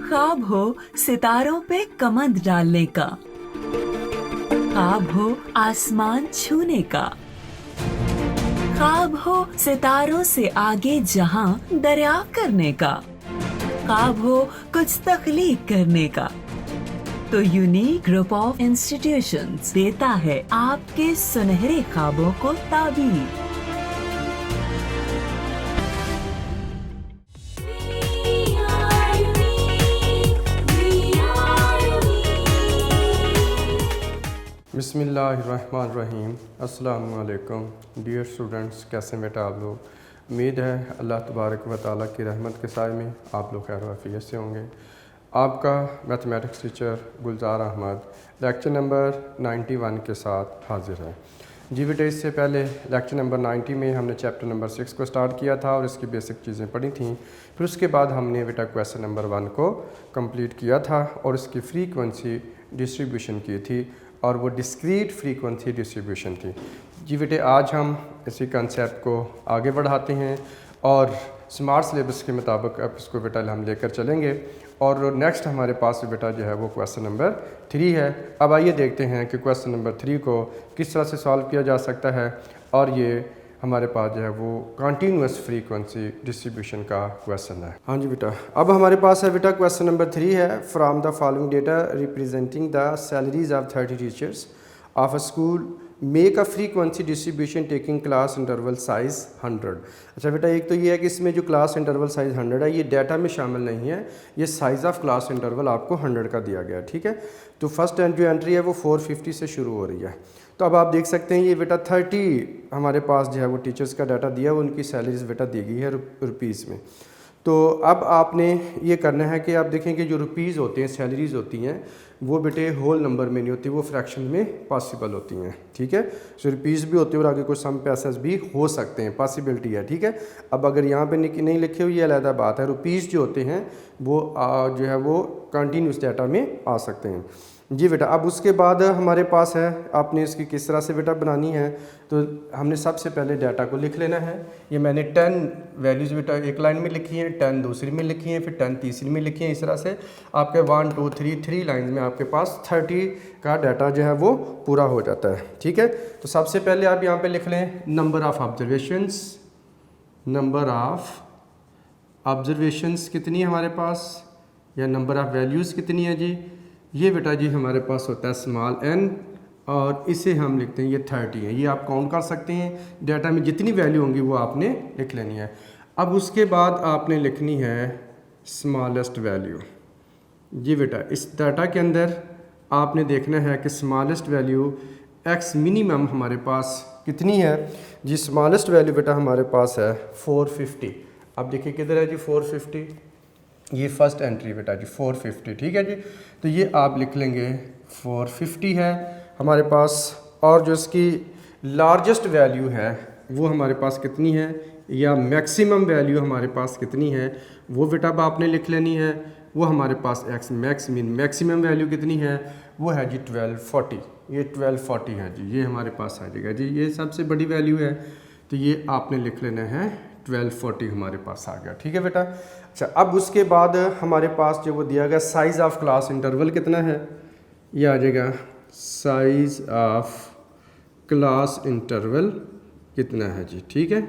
ख्वाब हो सितारों पे कमंद डालने का, ख्वाब हो आसमान छूने का, ख्वाब हो सितारों से आगे जहां दरिया करने का, ख्वाब हो कुछ तख्लीक करने का। तो यूनिक ग्रुप ऑफ इंस्टीट्यूशंस देता है आपके सुनहरे ख्वाबों को ताबीर। बिस्मिल्लाहिर्रहमानिर्रहीम। अस्सलामु अलैकुम डियर स्टूडेंट्स, कैसे बेटा आप लोग? उम्मीद है अल्लाह तबारक व तआला की रहमत के साए में आप लोग खैर वाफियत से होंगे। आपका मैथमेटिक्स टीचर गुलजार अहमद लेक्चर नंबर 91 के साथ हाजिर है। जी बेटा, इससे पहले लेक्चर नंबर 90 में हमने चैप्टर नंबर 6 को स्टार्ट किया था और इसकी बेसिक चीज़ें पढ़ी थी। फिर उसके बाद हमने बेटा क्वेश्चन नंबर 1 को कंप्लीट किया था और इसकी फ्रीक्वेंसी डिस्ट्रीब्यूशन की थी और वो डिस्क्रीट फ्रीक्वेंसी डिस्ट्रीब्यूशन थी। जी बेटे, आज हम इसी कंसेप्ट को आगे बढ़ाते हैं और स्मार्ट सिलेबस के मुताबिक अब इसको बेटा हम लेकर चलेंगे और नेक्स्ट हमारे पास बेटा जो है वो क्वेश्चन नंबर 3 है। अब आइए देखते हैं कि क्वेश्चन नंबर 3 को किस तरह से सॉल्व किया जा सकता है और ये हमारे पास जो है वो कंटिन्यूस फ्रीक्वेंसी डिस्ट्रीब्यूशन का क्वेश्चन है। हाँ जी बेटा, अब हमारे पास है बेटा क्वेश्चन नंबर 3 है। From the following data representing the salaries of 30 teachers of a school make a frequency distribution taking class interval size 100। अच्छा बेटा, एक तो ये है कि इसमें जो क्लास इंटरवल साइज़ 100 है ये डाटा में शामिल नहीं है, ये साइज़ ऑफ क्लास इंटरवल आपको 100 का दिया गया है। ठीक है, तो फर्स्ट जो एंट्री है वो 450 से शुरू हो रही है। तो अब आप देख सकते हैं ये बेटा 30 हमारे पास जो है वो टीचर्स का डाटा दिया, वो उनकी सैलरीज बेटा दी गई है रुपीज़ में। तो अब आपने ये करना है कि आप देखें कि जो रुपीज़ होते हैं, सैलरीज होती हैं, वो बेटे होल नंबर में नहीं होती, वो फ्रैक्शन में पॉसिबल होती हैं। ठीक है, सो रुपीज़ भी होते हैं और आगे कुछ सम पैसेस भी हो सकते हैं, पॉसिबिलिटी है। ठीक है, अब अगर यहाँ पे नहीं लिखे हुए ये अलग बात है। रुपीज़ जो होते हैं वो जो है वो कंटिन्यूस डाटा में आ सकते हैं। जी बेटा, अब उसके बाद हमारे पास है, आपने इसकी किस तरह से बेटा बनानी है, तो हमने सबसे पहले डाटा को लिख लेना है। ये मैंने 10 वैल्यूज़ बेटा एक लाइन में लिखी हैं, 10 दूसरी में लिखी हैं, फिर 10 तीसरी में लिखी हैं। इस तरह से आपके 1 2 3 लाइन में आपके पास 30 का डाटा जो है वो पूरा हो जाता है। ठीक है, तो सबसे पहले आप यहाँ पे लिख लें number of observations. Number of observations कितनी है हमारे पास, या नंबर ऑफ़ वैल्यूज़ कितनी है जी? ये बेटा जी हमारे पास होता है स्मॉल n और इसे हम लिखते हैं ये 30 है। ये आप काउंट कर सकते हैं, डाटा में जितनी वैल्यू होंगी वो आपने लिख लेनी है। अब उसके बाद आपने लिखनी है स्मॉलेस्ट वैल्यू। जी बेटा, इस डाटा के अंदर आपने देखना है कि स्मॉलेस्ट वैल्यू x मिनिमम हमारे पास कितनी है जी? स्मॉलेस्ट वैल्यू बेटा हमारे पास है 450। अब देखिए किधर है जी 450, ये फर्स्ट एंट्री बेटा जी 450। ठीक है जी, तो ये आप लिख लेंगे 450 है हमारे पास। और जो इसकी लार्जेस्ट वैल्यू है वो हमारे पास कितनी है, या मैक्सिमम वैल्यू हमारे पास कितनी है, वो बेटा अब आपने लिख लेनी है। वो हमारे पास एक्स मैक्सिमम वैल्यू कितनी है, वो है जी 1240। ये 1240 है जी, ये हमारे पास आ जाएगा जी, ये सबसे बड़ी वैल्यू है। तो ये आपने लिख लेना है 1240 हमारे पास आ गया। ठीक है बेटा। अच्छा, अब उसके बाद हमारे पास जो वो दिया गया साइज़ ऑफ क्लास इंटरवल कितना है, ये आ जाएगा साइज़ ऑफ क्लास इंटरवल कितना है जी। ठीक है,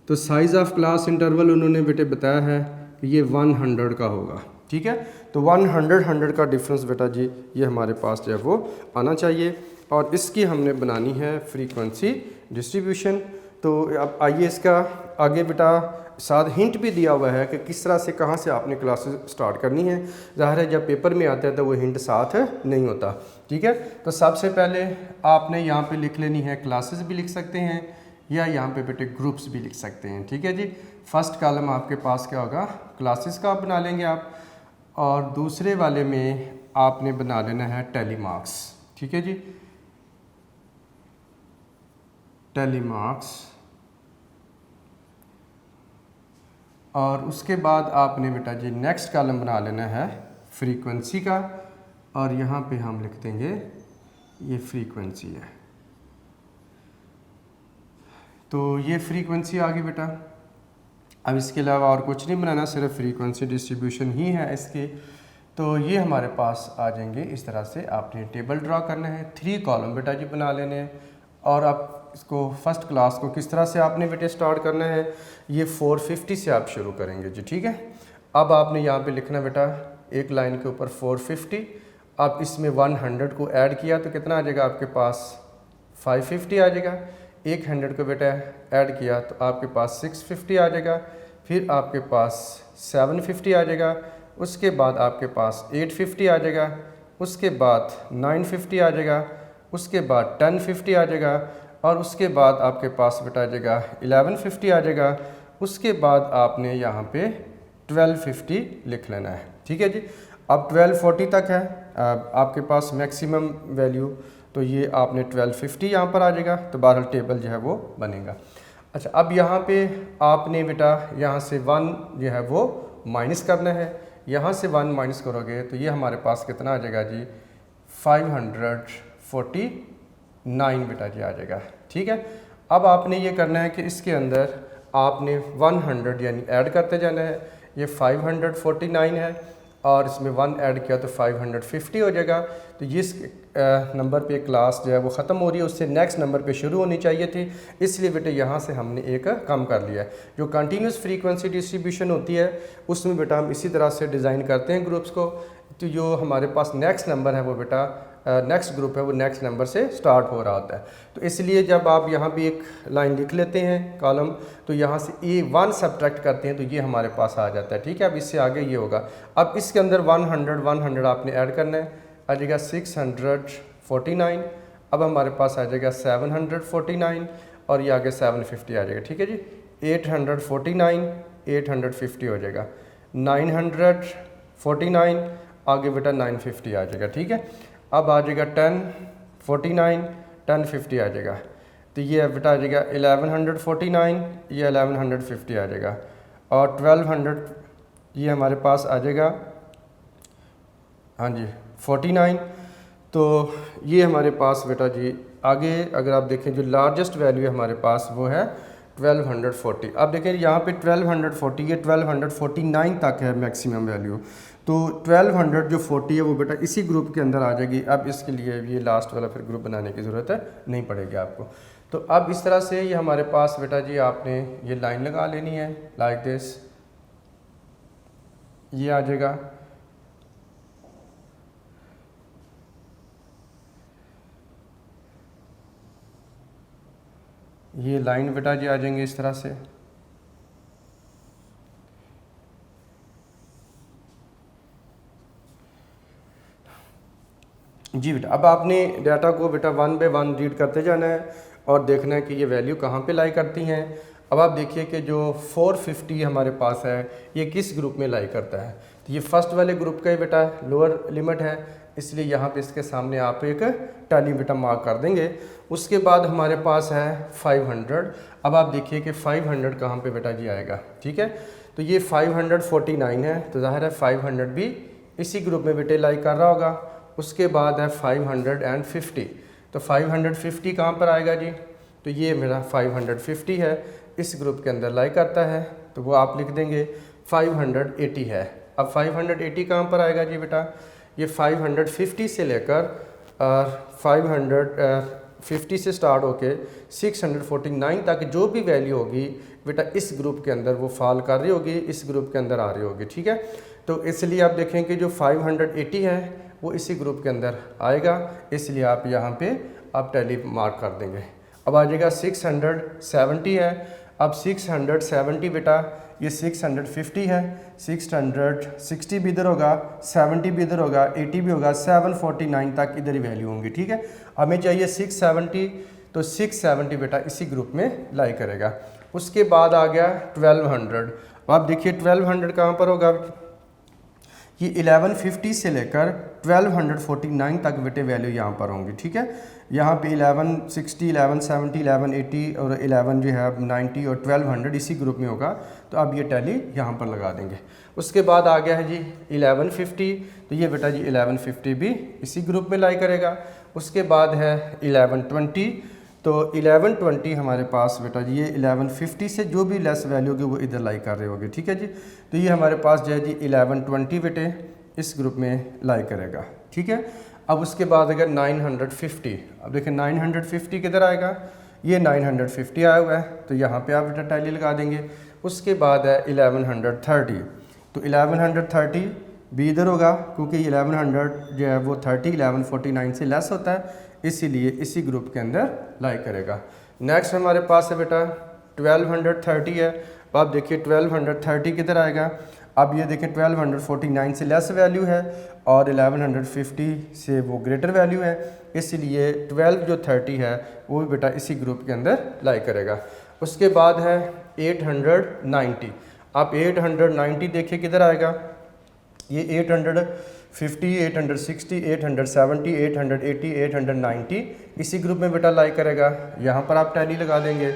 तो साइज़ ऑफ क्लास इंटरवल उन्होंने बेटे बताया है कि ये 100 का होगा। ठीक है, तो 100 का डिफरेंस बेटा जी ये हमारे पास जो है वो आना चाहिए और इसकी हमने बनानी है फ्रीक्वेंसी डिस्ट्रीब्यूशन। तो अब आइए इसका आगे बेटा साथ हिंट भी दिया हुआ है कि किस तरह से कहाँ से आपने क्लासेस स्टार्ट करनी है। ज़ाहिर है जब पेपर में आता है तो वो हिंट साथ नहीं होता। ठीक है, तो सबसे पहले आपने यहाँ पे लिख लेनी है, क्लासेस भी लिख सकते हैं या यहाँ पे बेटे ग्रुप्स भी लिख सकते हैं। ठीक है जी, फर्स्ट कॉलम आपके पास क्या होगा, क्लासेस का आप बना लेंगे आप, और दूसरे वाले में आपने बना लेना है टेलीमार्क्स। ठीक है जी, टेलीमार्क्स। और उसके बाद आपने बेटा जी नेक्स्ट कॉलम बना लेना है फ्रीक्वेंसी का, और यहाँ पे हम लिख देंगे ये फ्रीक्वेंसी है। तो ये फ्रीक्वेंसी आ गई बेटा। अब इसके अलावा और कुछ नहीं बनाना, सिर्फ फ्रीक्वेंसी डिस्ट्रीब्यूशन ही है इसकी। तो ये हमारे पास आ जाएंगे। इस तरह से आपने टेबल ड्रा करना है, 3 कॉलम बेटा जी बना लेने हैं। और आप इसको फर्स्ट क्लास को किस तरह से आपने बेटे स्टार्ट करना है, ये 450 से आप शुरू करेंगे जी, ठीक है। अब आपने यहाँ पे लिखना बेटा एक लाइन के ऊपर 450, आप इसमें 100 को ऐड किया तो कितना आ जाएगा आपके पास 550 आ जाएगा। एक 100 को बेटा ऐड किया तो आपके पास 650 आ जाएगा। फिर आपके पास 750 आ जाएगा। उसके बाद आपके पास 850 आ जाएगा। उसके बाद 950 आ जाएगा। उसके बाद 1050 आ जाएगा। और उसके बाद आपके पास बेटा आ जाएगा 1150 आ जाएगा। उसके बाद आपने यहाँ पे 1250 लिख लेना है, ठीक है जी। अब 1240 तक है आपके पास मैक्सिमम वैल्यू, तो ये आपने 1250 यहाँ पर आ जाएगा। तो बहरहाल टेबल जो है वो बनेगा। अच्छा, अब यहाँ पे आपने बेटा यहाँ से 1 जो है वो माइनस करना है। यहाँ से 1 माइनस करोगे तो ये हमारे पास कितना आ जाएगा जी 549 बेटा जी आ जाएगा, ठीक है। अब आपने ये करना है कि इसके अंदर आपने 100 यानी ऐड करते जाना है। ये 549 है और इसमें 1 ऐड किया तो 550 हो जाएगा। तो जिस नंबर पे क्लास जो है वो ख़त्म हो रही है उससे नेक्स्ट नंबर पे शुरू होनी चाहिए थी, इसलिए बेटे यहाँ से हमने एक कम कर लिया है। जो कंटिन्यूस फ्रीक्वेंसी डिस्ट्रीब्यूशन होती है उसमें बेटा हम इसी तरह से डिज़ाइन करते हैं ग्रुप्स को। तो जो हमारे पास नेक्स्ट नंबर है वो बेटा नेक्स्ट ग्रुप है वो नेक्स्ट नंबर से स्टार्ट हो रहा होता है। तो इसलिए जब आप यहाँ भी एक लाइन लिख लेते हैं कॉलम, तो यहाँ से A1 सब्ट्रैक्ट करते हैं तो ये हमारे पास आ जाता है, ठीक है। अब इससे आगे ये होगा। अब इसके अंदर 100 आपने ऐड करना है, आ जाएगा 649। अब हमारे पास आ जाएगा 749 और ये आगे 750 आ जाएगा, ठीक है जी। 849 850 हो जाएगा। 949 आगे बेटा 950 आ जाएगा, ठीक है। अब आ जाएगा 1049 1050 आ जाएगा। तो ये बेटा आ जाएगा 1149, ये 1150 आ जाएगा। और 1200 ये हमारे पास आ जाएगा, हाँ जी 49। तो ये हमारे पास बेटा जी आगे अगर आप देखें जो लार्जेस्ट वैल्यू है हमारे पास वो है 1240। अब देखें यहाँ पे 1240 ये 1249 तक है मैक्सिमम वैल्यू। तो 1200 जो 40 है वो बेटा इसी ग्रुप के अंदर आ जाएगी। अब इसके लिए ये लास्ट वाला फिर ग्रुप बनाने की ज़रूरत है नहीं पड़ेगी आपको। तो अब इस तरह से ये हमारे पास बेटा जी आपने ये लाइन लगा लेनी है लाइक दिस, ये आ जाएगा। ये लाइन बेटा जी आ जाएंगे इस तरह से। जी बेटा, अब आपने डाटा को बेटा 1 बाय 1 रीड करते जाना है और देखना है कि ये वैल्यू कहाँ पे लाई करती हैं। अब आप देखिए कि जो 450 हमारे पास है ये किस ग्रुप में लाई करता है। तो ये फर्स्ट वाले ग्रुप का ही बेटा लोअर लिमिट है, इसलिए यहाँ पे इसके सामने आप एक टैली बेटा मार्क कर देंगे। उसके बाद हमारे पास है 500। अब आप देखिए कि 500 कहाँ पे बेटा जी आएगा, ठीक है। तो ये 549 है, तो ज़ाहिर है 500 भी इसी ग्रुप में बेटे लाई कर रहा होगा। उसके बाद है 550। तो 550 कहाँ पर आएगा जी, तो ये मेरा 550 है, इस ग्रुप के अंदर लाई करता है। तो वो आप लिख देंगे 580 है। अब 580 कहाँ पर आएगा जी बेटा, ये 550 से लेकर 550 से स्टार्ट होके 649 तक जो भी वैल्यू होगी बेटा इस ग्रुप के अंदर वो फॉल कर रही होगी, इस ग्रुप के अंदर आ रही होगी, ठीक है। तो इसलिए आप देखें कि जो 580 है वो इसी ग्रुप के अंदर आएगा, इसलिए आप यहाँ पे आप टैली मार्क कर देंगे। अब आ जाएगा 670 है। अब 670 बेटा ये 650 है, 660 भी इधर होगा, 70 भी इधर होगा, 80 भी होगा, 749 तक इधर ही वैल्यू होंगी, ठीक है। हमें चाहिए 670, तो 670 बेटा इसी ग्रुप में लाई करेगा। उसके बाद आ गया 1200। अब आप देखिए 1200 कहाँ पर होगा, ये 1150 से लेकर 1249 तक बेटे वैल्यू यहाँ पर होंगी, ठीक है। यहाँ पे 1160, 1170, 1180 और 11 जो है 90 और 1200 इसी ग्रुप में होगा। तो अब ये टैली यहाँ पर लगा देंगे। उसके बाद आ गया है जी 1150, तो ये बेटा जी 1150 भी इसी ग्रुप में लाई करेगा। उसके बाद है 1120, तो 1120 हमारे पास बेटा जी ये 1150 से जो भी लेस वैल्यू होगी वो इधर लाई कर रहे होगे, ठीक है जी। तो ये हमारे पास जो है जी 1120 बेटे इस ग्रुप में लाई करेगा। ठीक है, अब उसके बाद अगर 950, अब देखें 950 किधर आएगा, ये 950 आया हुआ है, तो यहाँ पे आप बेटा टैली लगा देंगे। उसके बाद है 1130, तो 1130 भी इधर होगा, क्योंकि 1100 जो है वो 1149 से लेस होता है, इसीलिए इसी ग्रुप के अंदर लाई करेगा। नेक्स्ट हमारे पास है बेटा 1230 है। अब आप देखिए 1230 किधर आएगा, अब ये देखें 1249 से लेस वैल्यू है और 1150 से वो ग्रेटर वैल्यू है, इसलिए 12 जो 30 है वो भी बेटा इसी ग्रुप के अंदर लाई करेगा। उसके बाद है 890, आप 890 देखिए किधर आएगा, ये 850, 860, 870, 880, 890 इसी ग्रुप में बेटा लाई करेगा। यहाँ पर आप टैली लगा देंगे।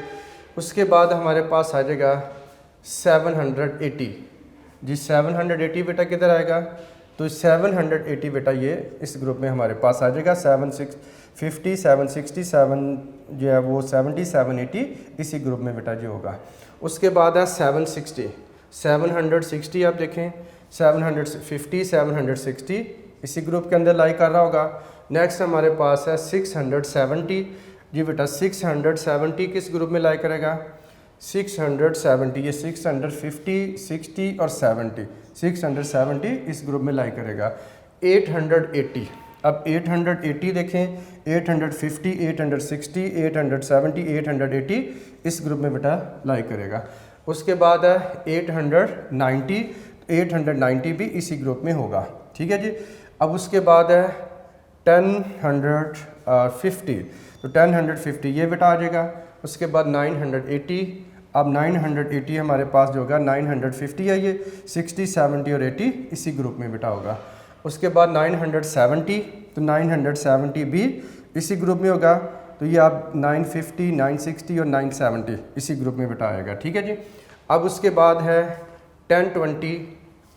उसके बाद हमारे पास आ जाएगा 780 जी, 780 बेटा किधर आएगा, तो 780 बेटा ये इस ग्रुप में हमारे पास आ जाएगा। 750, 767 जो है वो 70, 780 इसी ग्रुप में बेटा जी होगा। उसके बाद है 760, 760 आप देखें 750, 760 इसी ग्रुप के अंदर लाई कर रहा होगा। नेक्स्ट हमारे पास है 670 जी बेटा, 670 किस ग्रुप में लाई करेगा, 670 ये 650, 60 और 70, 670 इस ग्रुप में लाई करेगा। 880, अब 880 देखें 850, 860, 870, 880 इस ग्रुप में बेटा लाई करेगा। उसके बाद है 890, 890 भी इसी ग्रुप में होगा। ठीक है जी। अब उसके बाद है 1050, तो 1050 ये बेटा आ जाएगा। उसके बाद 980, अब 980 हमारे पास जो होगा 950 है, ये 60, 70 और 80 इसी ग्रुप में बेटा होगा। उसके बाद 970, तो 970 भी इसी ग्रुप में होगा, तो ये आप 950, 960 और 970 इसी ग्रुप में बेटा आएगा। ठीक है जी। अब उसके बाद है 1020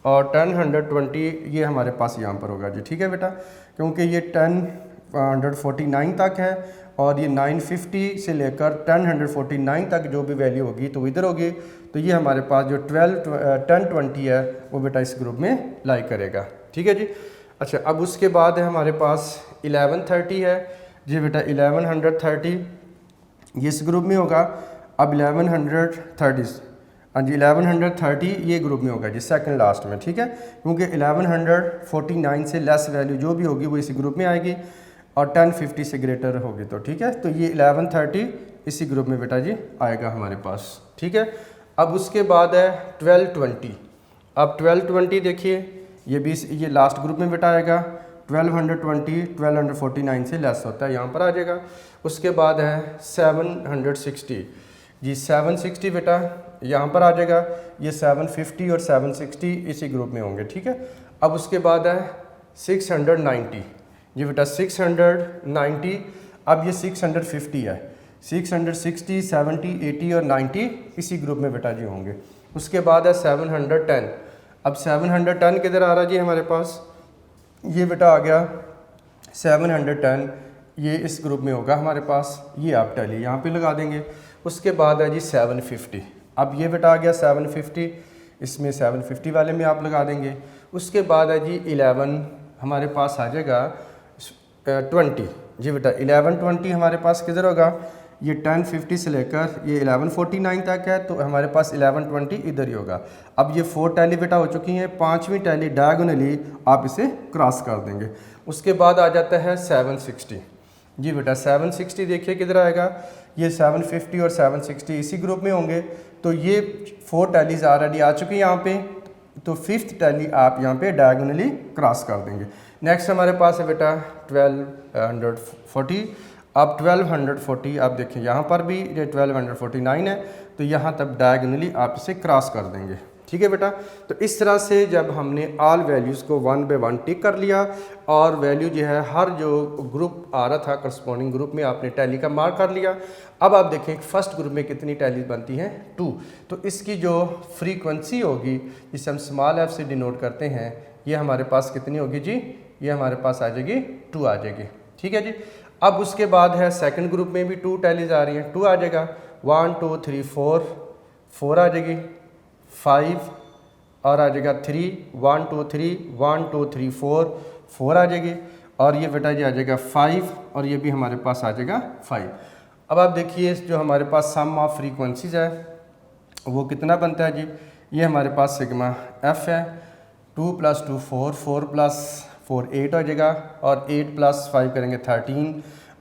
और 1020 ये हमारे पास यहाँ पर होगा जी। ठीक है बेटा, क्योंकि ये 1049 तक है और ये 950 से लेकर 1049 तक जो भी वैल्यू होगी तो इधर होगी, तो ये हमारे पास जो 1020 है वो बेटा इस ग्रुप में लाई करेगा। ठीक है जी। अच्छा, अब उसके बाद है हमारे पास 1130 है जी बेटा, 1130 ये इस ग्रुप में होगा। अब 1130 हाँ जी 1130 ये ग्रुप में होगा जी, सेकंड लास्ट में। ठीक है, क्योंकि 1149 से लेस वैल्यू जो भी होगी वो इसी ग्रुप में आएगी और 1050 से ग्रेटर होगी, तो ठीक है, तो ये 1130 इसी ग्रुप में बेटा जी आएगा हमारे पास। ठीक है। अब उसके बाद है 1220, अब 1220 देखिए ये भी ये लास्ट ग्रुप में बेटा आएगा। 1220 1249 से लेस होता है, यहाँ पर आ जाएगा। उसके बाद है 760 जी, 760 बेटा यहाँ पर आ जाएगा। ये 750 और 760 इसी ग्रुप में होंगे। ठीक है। अब उसके बाद है 690 जी बेटा, 690 अब ये 650 है, 660, 70, 80 और 90 इसी ग्रुप में बेटा जी होंगे। उसके बाद है 710, अब 710 किधर आ रहा जी हमारे पास, ये बेटा आ गया 710 ये इस ग्रुप में होगा हमारे पास। ये आप टैली यहाँ पे लगा देंगे। उसके बाद है जी 750, अब ये बेटा आ गया 750, इसमें 750 वाले में आप लगा देंगे। उसके बाद है जी 11 हमारे पास आ जाएगा 20 जी बेटा, 1120 हमारे पास किधर होगा, ये 1050 से लेकर ये 1149 तक है, तो हमारे पास 1120 इधर ही होगा। अब ये 4 टैली बेटा हो चुकी हैं, 5वीं टैली डायगोनली आप इसे क्रॉस कर देंगे। उसके बाद आ जाता है 760 जी बेटा, 760 देखिए किधर आएगा, ये 750 और 760 इसी ग्रुप में होंगे, तो ये 4 टैलीज ऑलरेडी आ चुकी हैं यहाँ पे, तो 5th टैली आप यहाँ पे डायगोनली क्रॉस कर देंगे। नेक्स्ट हमारे पास है बेटा 1240, अब 1240 आप देखें यहाँ पर भी ये 1249 है, तो यहाँ तक डायगोनली आप इसे क्रॉस कर देंगे। ठीक है बेटा। तो इस तरह से जब हमने ऑल वैल्यूज़ को 1 बाय 1 टिक कर लिया और वैल्यू जो है हर जो ग्रुप आ रहा था करस्पॉन्डिंग ग्रुप में आपने टैली का मार्क कर लिया। अब आप देखें फर्स्ट ग्रुप में कितनी टैली बनती हैं, 2, तो इसकी जो फ्रीक्वेंसी होगी जिसे हम स्मॉल f से डिनोट करते हैं, ये हमारे पास कितनी होगी जी, ये हमारे पास आ जाएगी 2 आ जाएगी। ठीक है जी। अब उसके बाद है सेकंड ग्रुप में भी 2 टैलीज आ रही हैं, 2 आ जाएगा, 1 2 3 4 आ जाएगी, 5 और आ जाएगा 3 1 2 3 1 2 3 4 आ जाएगी, और ये बेटा जी आ जाएगा 5, और ये भी हमारे पास आ जाएगा 5। अब आप देखिए जो हमारे पास सम ऑफ फ्रीक्वेंसीज है वो कितना बनता है जी, ये हमारे पास सिग्मा एफ है। 2 + 2 4, 4 + 4 8 हो जाएगा, और 8 + 5 करेंगे 13,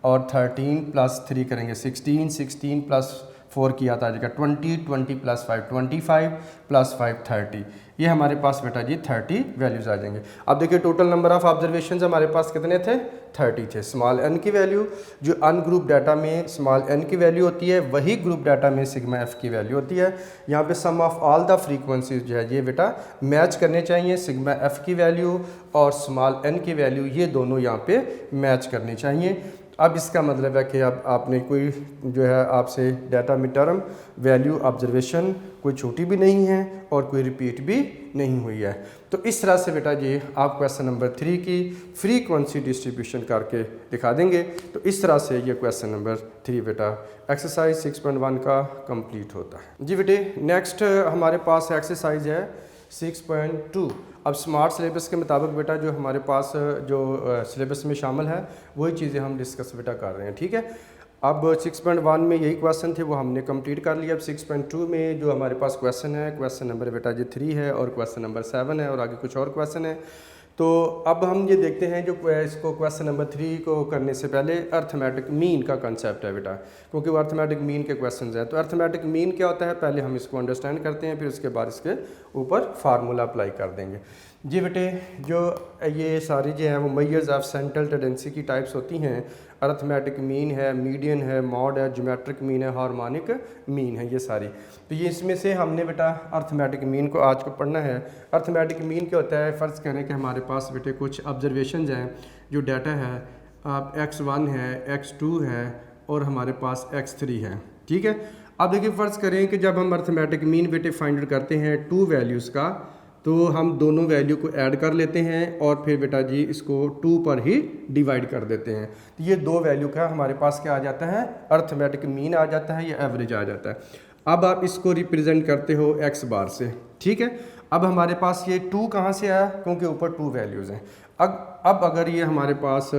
और 13 + 3 करेंगे 16, 16 + 4 किया था आ जाएगा 20, 20 + 5 25 + 5 30। ये हमारे पास बेटा जी 30 वैल्यूज़ आ जाएंगे। अब देखिए टोटल नंबर ऑफ़ ऑब्जर्वेशंस हमारे पास कितने थे, 30 थे। स्मॉल n की वैल्यू जो अनग्रुप डाटा में स्मॉल n की वैल्यू होती है, वही ग्रुप डाटा में सिग्मा f की वैल्यू होती है। यहाँ पे सम ऑफ ऑल द फ्रीक्वेंसीज जो है ये बेटा मैच करने चाहिए, सिग्मा f की वैल्यू और स्मॉल n की वैल्यू ये दोनों यहाँ पे मैच करनी चाहिए। अब इसका मतलब है कि अब आपने कोई जो है आपसे data mid term value observation कोई छोटी भी नहीं है और कोई रिपीट भी नहीं हुई है। तो इस तरह से बेटा जी आप क्वेश्चन नंबर 3 की फ्रीक्वेंसी डिस्ट्रीब्यूशन करके दिखा देंगे। तो इस तरह से ये क्वेश्चन नंबर 3 बेटा एक्सरसाइज 6.1 का कंप्लीट होता है। जी बेटे नेक्स्ट हमारे पास एक्सरसाइज है 6.2। अब स्मार्ट सिलेबस के मुताबिक बेटा जो हमारे पास जो सिलेबस में शामिल है वही चीज़ें हम डिस्कस बेटा कर रहे हैं, ठीक है। अब 6.1 में यही क्वेश्चन थे वो हमने कंप्लीट कर लिया। अब 6.2 में जो हमारे पास क्वेश्चन है, क्वेश्चन नंबर बेटा जी 3 है और क्वेश्चन नंबर 7 है और आगे कुछ और क्वेश्चन है। तो अब हम ये देखते हैं जो इसको क्वेश्चन नंबर 3 को करने से पहले अर्थमेटिक मीन का कंसेप्ट है बेटा, क्योंकि वो अर्थमेटिक मीन के क्वेश्चंस हैं। तो अर्थमेटिक मीन क्या होता है पहले हम इसको अंडरस्टैंड करते हैं, फिर उसके बाद इसके ऊपर फार्मूला अप्लाई कर देंगे। जी बेटे जो ये सारी जो हैं वो मेजर्स ऑफ सेंट्रल टेंडेंसी की टाइप्स होती हैं। अर्थमेटिक मीन है, मीडियन है, मॉड है, ज्योमेट्रिक मीन है, हार्मोनिक मीन है, ये सारी। तो ये इसमें से हमने बेटा अर्थमेटिक मीन को आज को पढ़ना है। अर्थमेटिक मीन क्या होता है, फ़र्ज़ करें कि हमारे पास बेटे कुछ ऑब्जर्वेशंस हैं, जो डाटा है आप x1 है, x2 है और हमारे पास x3 है, ठीक है। अब देखिए फ़र्ज़ करें कि जब हम अर्थमेटिक मीन बेटे फाइंड आउट करते हैं 2 वैल्यूज़ का, तो हम दोनों वैल्यू को ऐड कर लेते हैं और फिर बेटा जी इसको 2 पर ही डिवाइड कर देते हैं। तो ये 2 वैल्यू का हमारे पास क्या आ जाता है, अर्थमेटिक मीन आ जाता है या एवरेज आ जाता है। अब आप इसको रिप्रेजेंट करते हो x बार से, ठीक है। अब हमारे पास ये 2 कहाँ से आया, क्योंकि ऊपर 2 वैल्यूज़ हैं। अब अगर ये हमारे पास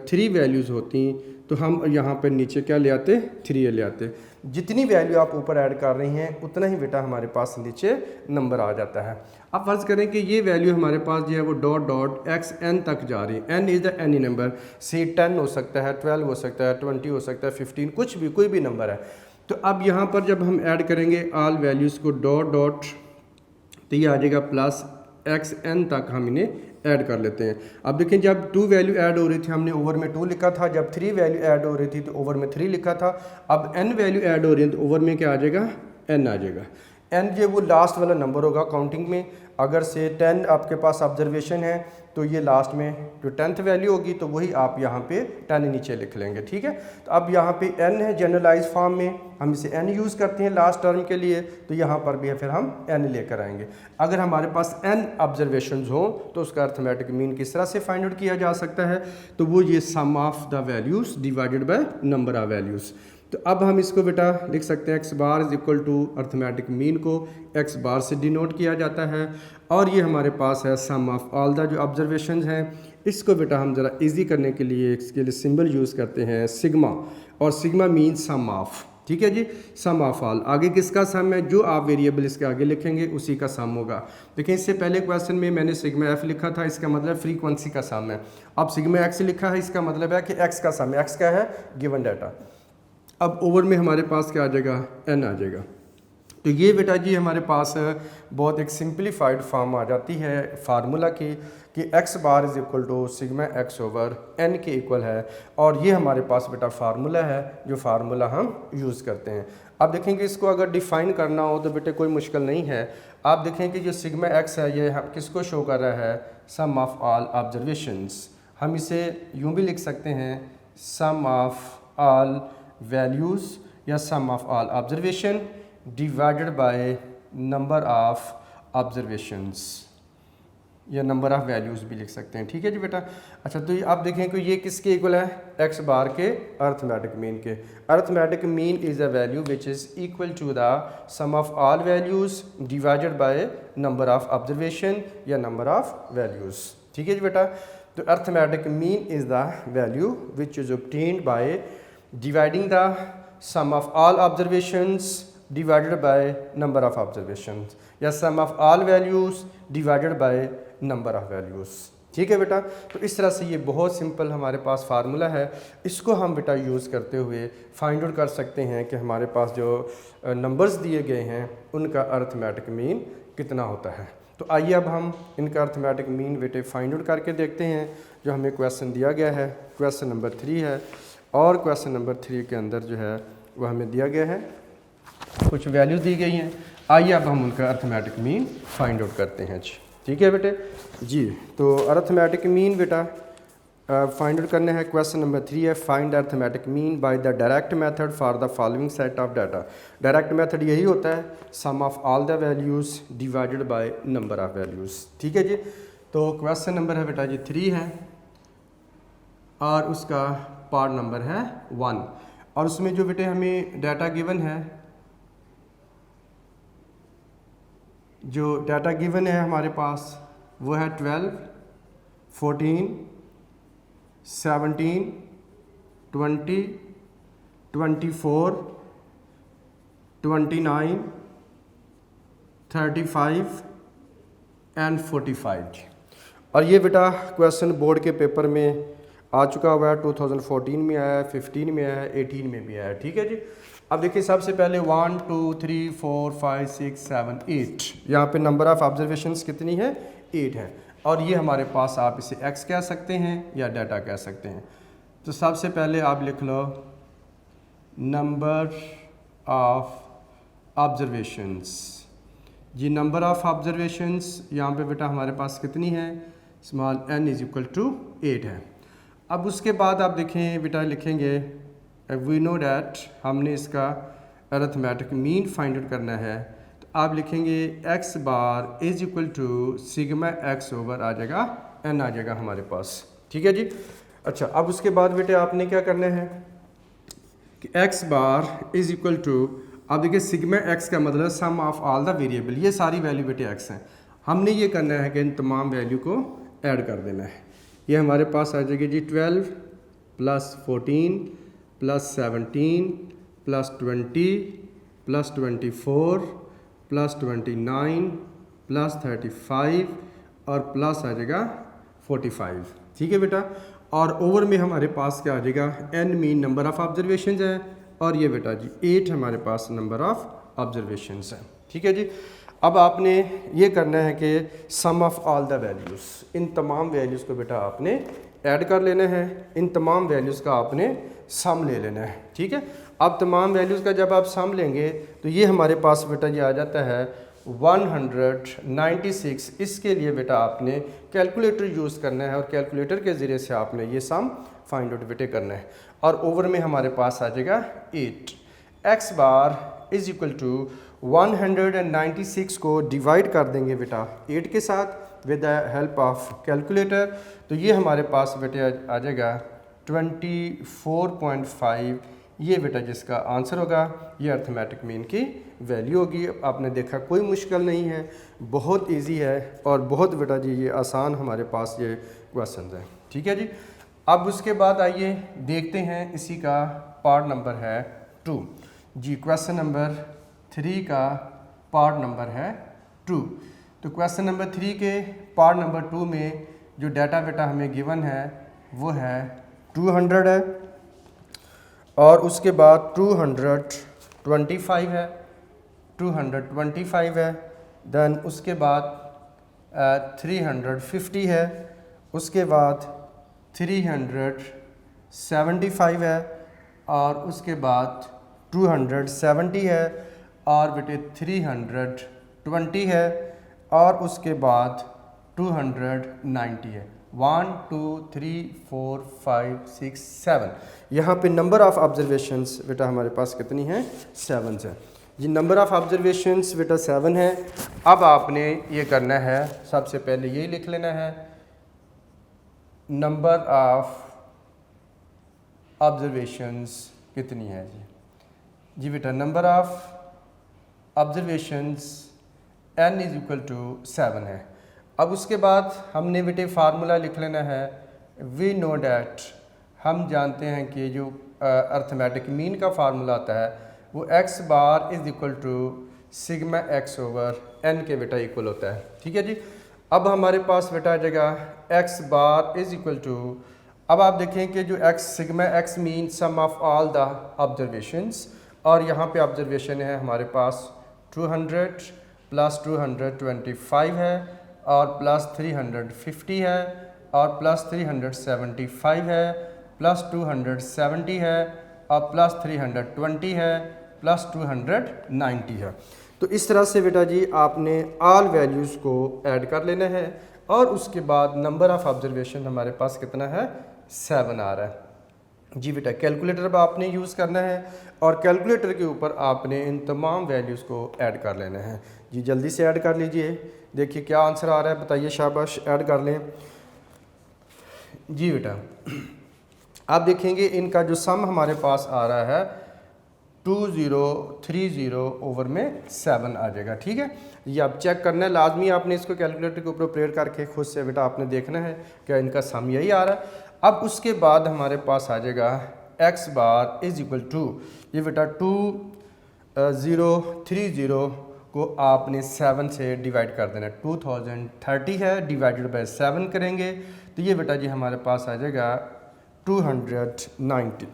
3 वैल्यूज़ होती तो हम यहाँ पर नीचे क्या ले आते, 3 ले आते। जितनी वैल्यू आप ऊपर ऐड कर रही हैं उतना ही बेटा हमारे पास नीचे नंबर आ जाता है। अब फर्ज करें कि ये वैल्यू हमारे पास जो है वो डॉट डॉट xn तक जा रही है। n is the any number, सी 10 हो सकता है, 12 हो सकता है, 20 हो सकता है, 15, कुछ भी कोई भी नंबर है। तो अब यहाँ पर जब हम ऐड करेंगे all values co dot dot, तो ये आ जाएगा प्लस xn तक हम इन्हें ऐड कर लेते हैं। अब देखें जब 2 वैल्यू ऐड हो रही थी हमने ओवर में 2 लिखा था, जब 3 वैल्यू ऐड हो रही थी तो ओवर में 3 लिखा था। अब n वैल्यू ऐड हो रही है तो ओवर में क्या आ जाएगा, n आ जाएगा। n जो वो लास्ट वाला नंबर होगा काउंटिंग में। अगर से 10 आपके पास ऑब्जर्वेशन है तो ये लास्ट में जो 10th वैल्यू होगी तो वही आप यहाँ पे 10 नीचे लिख लेंगे, ठीक है। तो अब यहाँ पे n है जनरलाइज फॉर्म में, हम इसे n यूज़ करते हैं लास्ट टर्म के लिए, तो यहाँ पर भी फिर हम n लेकर आएंगे। अगर हमारे पास n ऑब्जर्वेशंस हों तो उसका अर्थमेटिक मीन किस तरह से फाइंड आउट किया जा सकता है, तो वो ये sum of the values divided by number of values. तो अब हम इसको बेटा लिख सकते हैं x bar is equal to arithmetic mean को x बार से डिनोट किया जाता है, और ये हमारे पास है सम ऑफ ऑल द जो ऑब्जर्वेशंस हैं। इसको बेटा हम ज़रा इजी करने के लिए इसके लिए सिंबल यूज़ करते हैं सिग्मा, और सिग्मा मीन सम ऑफ, ठीक है जी, सम ऑफ ऑल। आगे किसका सम है, जो आप वेरिएबल इसके आगे लिखेंगे उसी का सम होगा। देखिए इससे पहले क्वेश्चन में मैंने सिग्मा एफ लिखा था, इसका मतलब फ्रीक्वेंसी का सम है। अब सिग्मा एक्स लिखा है, इसका मतलब है कि एक्स का सम है। एक्स क्या है, गिवन डाटा। अब ओवर में हमारे पास क्या आ जाएगा, n आ जाएगा। तो ये बेटा जी हमारे पास बहुत एक सिंप्लीफाइड फॉर्म आ जाती है फार्मूला की कि x bar is equal to sigma x over n के इक्वल है, और ये हमारे पास बेटा फार्मूला है जो फार्मूला हम यूज़ करते हैं। अब देखेंगे इसको अगर डिफ़ाइन करना हो तो बेटे कोई मुश्किल नहीं है। आप देखें कि जो सिग्मा x है ये हम किसको शो कर रहा है, सम ऑफ ऑल ऑब्जर्वेशंस। हम इसे यूँ भी लिख सकते हैं सम ऑफ ऑल वैल्यूज़ या sum of all observation divided by number of observations. या नंबर ऑफ़ वैल्यूज़ भी लिख सकते हैं। ठीक है जी बेटा। अच्छा, तो आप देखें कि ये किसके इक्वल है, एक्स बार के अर्थमेटिक मीन के। Arithmetic mean is a value which is equal to the sum of all values divided by number of observation या नंबर ऑफ़ वैल्यूज़। ठीक है जी बेटा। तो arithmetic mean is the value which is obtained by dividing the sum of all observations divided by number of observations या sum of all values divided by number of values. ठीक है बेटा। तो इस तरह से ये बहुत सिंपल हमारे पास फार्मूला है। इसको हम बेटा यूज़ करते हुए फाइंड आउट कर सकते हैं कि हमारे पास जो नंबर्स दिए गए हैं उनका अर्थमेटिक मीन कितना होता है। तो आइए अब हम इनका अर्थमेटिक मीन बेटे फाइंड आउट करके देखते हैं। जो हमें क्वेश्चन दिया गया है क्वेश्चन नंबर 3 है, और क्वेश्चन नंबर 3 के अंदर जो है वो हमें दिया गया है, कुछ वैल्यूज़ दी गई हैं। आइए अब हम उनका अर्थमेटिक मीन फाइंड आउट करते हैं जी। ठीक है बेटे जी। तो अर्थमेटिक मीन बेटा फाइंड आउट करना है। क्वेश्चन नंबर 3 है, find arithmetic mean by the direct method for the following set of data. Direct method यही होता है, sum of all the values divided by number of values. ठीक है जी। तो क्वेश्चन नंबर है बेटा जी 3 है, और उसका पार्ट नंबर है 1, और उसमें जो बेटे हमें डाटा गिवन है, जो डाटा गिवन है हमारे पास वो है 12, 14, 17, 20, 24, 29, 35 एंड 45। और ये बेटा क्वेश्चन बोर्ड के पेपर में आ चुका हुआ है, 2014 में आया है, 15 में आया है, 18 में भी आया है। ठीक है जी। अब देखिए सबसे पहले 1 2 3 4 5 6 7 8, यहाँ पे नंबर ऑफ़ ऑब्जर्वेशंस कितनी है, 8 है। और ये हमारे पास आप इसे x कह सकते हैं या डाटा कह सकते हैं। तो सबसे पहले आप लिख लो नंबर ऑफ़ ऑब्जर्वेशंस जी। नंबर ऑफ़ ऑब्जर्वेशंस यहाँ पे बेटा हमारे पास कितनी है, small n is equal to 8 है। अब उसके बाद आप देखें बेटा लिखेंगे वी नो डैट, हमने इसका अरिथमेटिक मीन फाइंड आउट करना है। तो आप लिखेंगे x bar is equal to sigma x over आ जाएगा n आ जाएगा हमारे पास। ठीक है जी। अच्छा, अब उसके बाद बेटे आपने क्या करना है कि x bar is equal to, आप देखिए सिग्मा x का मतलब sum of all the variable, ये सारी वैल्यू बेटे x हैं। हमने ये करना है कि इन तमाम वैल्यू को ऐड कर देना है। ये हमारे पास आ जाएगी जी 12 plus 14 plus 17 plus 20 plus 24 plus 29 plus 35 और प्लस आ जाएगा 45। ठीक है बेटा। और ओवर में हमारे पास क्या आ जाएगा, n mean number of observations है, और ये बेटा जी 8 हमारे पास नंबर ऑफ़ ऑब्जर्वेशंस है। ठीक है जी। अब आपने ये करना है कि sum of all the values, इन तमाम वैल्यूज़ को बेटा आपने ऐड कर लेना है, इन तमाम वैल्यूज़ का आपने सम ले लेना है। ठीक है। अब तमाम वैल्यूज़ का जब आप सम लेंगे तो ये हमारे पास बेटा ये आ जाता है 196। इसके लिए बेटा आपने कैलकुलेटर यूज़ करना है, और कैलकुलेटर के ज़रिए से आपने ये सम फाइंड आउट बेटे करना है। और ओवर में हमारे पास आ जाएगा 8। x bar is equal to 196 को डिवाइड कर देंगे बेटा 8 के साथ with the help of calculator. तो ये हमारे पास बेटे आ जाएगा 24.5। ये बेटा जिसका आंसर होगा ये अर्थमेटिक मीन की वैल्यू होगी। आपने देखा कोई मुश्किल नहीं है, बहुत इजी है, और बहुत बेटा जी ये आसान हमारे पास ये क्वेश्चन है। ठीक है जी। अब उसके बाद आइए देखते हैं इसी का पार्ट नंबर है 2 जी। क्वेश्चन नंबर 3 का पार्ट नंबर है 2। तो क्वेश्चन नंबर 3 के पार्ट नंबर 2 में जो डाटा बेटा हमें गिवन है वो है 200 है, और उसके बाद 225 है, 225 है, देन उसके बाद 350 है, उसके बाद 375 है, और उसके बाद 270 है, और बेटे 320 है, और उसके बाद 290 है। 1 2 3 4 5 6 7। यहाँ पे नंबर ऑफ़ ऑब्जर्वेशंस बेटा हमारे पास कितनी हैं, 7 है। जी नंबर ऑफ़ ऑब्जर्वेशंस बेटा 7 है। अब आपने ये करना है, सबसे पहले यही लिख लेना है, नंबर ऑफ़ ऑब्जर्वेशंस कितनी है जी बेटा number of observations n is equal to 7 है। अब उसके बाद हमने बेटे फार्मूला लिख लेना है, वी नो डैट, हम जानते हैं कि जो अर्थमेटिक मीन का फार्मूला आता है वो x bar is equal to sigma x over n के बेटा इक्वल होता है। ठीक है जी। अब हमारे पास बेटा आ जाएगा x bar is equal to, अब आप देखें कि जो x sigma x mean sum of all the observations, और यहाँ पे ऑब्जर्वेशन है हमारे पास 200 प्लस 225 है और प्लस 350 है और प्लस 375 है प्लस 270 है और प्लस 320 है प्लस 290 है। तो इस तरह से बेटा जी आपने ऑल वैल्यूज़ को ऐड कर लेना है और उसके बाद नंबर ऑफ़ ऑब्जर्वेशन हमारे पास कितना है 7 आ रहा है जी बेटा। कैलकुलेटर अब आपने यूज़ करना है और कैलकुलेटर के ऊपर आपने इन तमाम वैल्यूज़ को ऐड कर लेना है जी। जल्दी से ऐड कर लीजिए, देखिए क्या आंसर आ रहा है, बताइए, शाबाश, ऐड कर लें जी बेटा। आप देखेंगे इनका जो सम हमारे पास आ रहा है 2030 ओवर में 7 आ जाएगा। ठीक है, ये आप चेक करना है, लाजमी आपने इसको कैलकुलेटर के ऊपर ऑपरेट करके खुद से बेटा आपने देखना है क्या इनका सम यही आ रहा है। अब उसके बाद हमारे पास आ जाएगा x bar is equal to, ये बेटा 2030 को आपने 7 से डिवाइड कर देना है। 2030 है डिवाइडेड बाय 7 करेंगे तो ये बेटा जी हमारे पास आ जाएगा 290।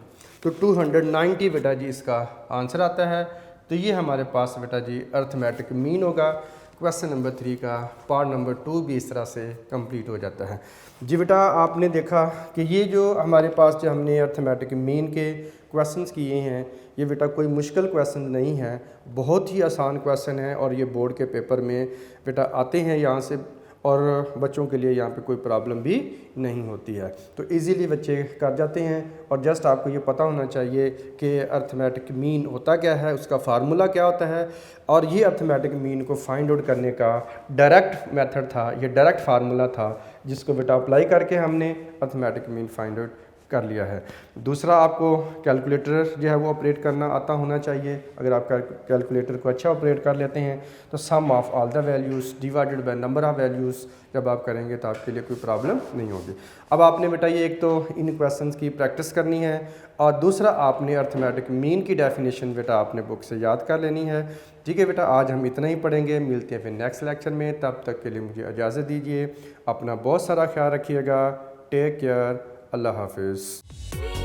तो 290 बेटा जी इसका आंसर आता है। तो ये हमारे पास बेटा जी अर्थमेटिक मीन होगा। क्वेश्चन नंबर 3 का पार्ट नंबर 2 भी इस तरह से कंप्लीट हो जाता है जी बेटा। आपने देखा कि ये जो हमारे पास जो हमने अर्थमेटिक मीन के क्वेश्चंस किए हैं ये बेटा कोई मुश्किल क्वेश्चन नहीं है, बहुत ही आसान क्वेश्चन है और ये बोर्ड के पेपर में बेटा आते हैं यहाँ से, और बच्चों के लिए यहाँ पे कोई प्रॉब्लम भी नहीं होती है, तो इजीली बच्चे कर जाते हैं। और जस्ट आपको ये पता होना चाहिए कि अर्थमेटिक मीन होता क्या है, उसका फार्मूला क्या होता है, और ये अर्थमेटिक मीन को फाइंड आउट करने का डायरेक्ट मेथड था, ये डायरेक्ट फार्मूला था जिसको बेटा अप्लाई करके हमने अर्थमेटिक मीन फाइंड आउट कर लिया है। दूसरा, आपको कैलकुलेटर जो है वो ऑपरेट करना आता होना चाहिए। अगर आप कैलकुलेटर को अच्छा ऑपरेट कर लेते हैं तो sum of all the values divided by number of values जब आप करेंगे तो आपके लिए कोई प्रॉब्लम नहीं होगी। अब आपने बेटा ये एक तो इन क्वेश्चंस की प्रैक्टिस करनी है और दूसरा आपने अर्थमेटिक मीन की डेफिनेशन बेटा आपने बुक से याद कर लेनी है। ठीक है बेटा, आज हम इतना ही पढ़ेंगे, मिलते हैं फिर नेक्स्ट लेक्चर में। तब तक के लिए मुझे इजाज़त दीजिए, अपना बहुत सारा ख्याल रखिएगा, टेक केयर, अल्लाह हाफिज़।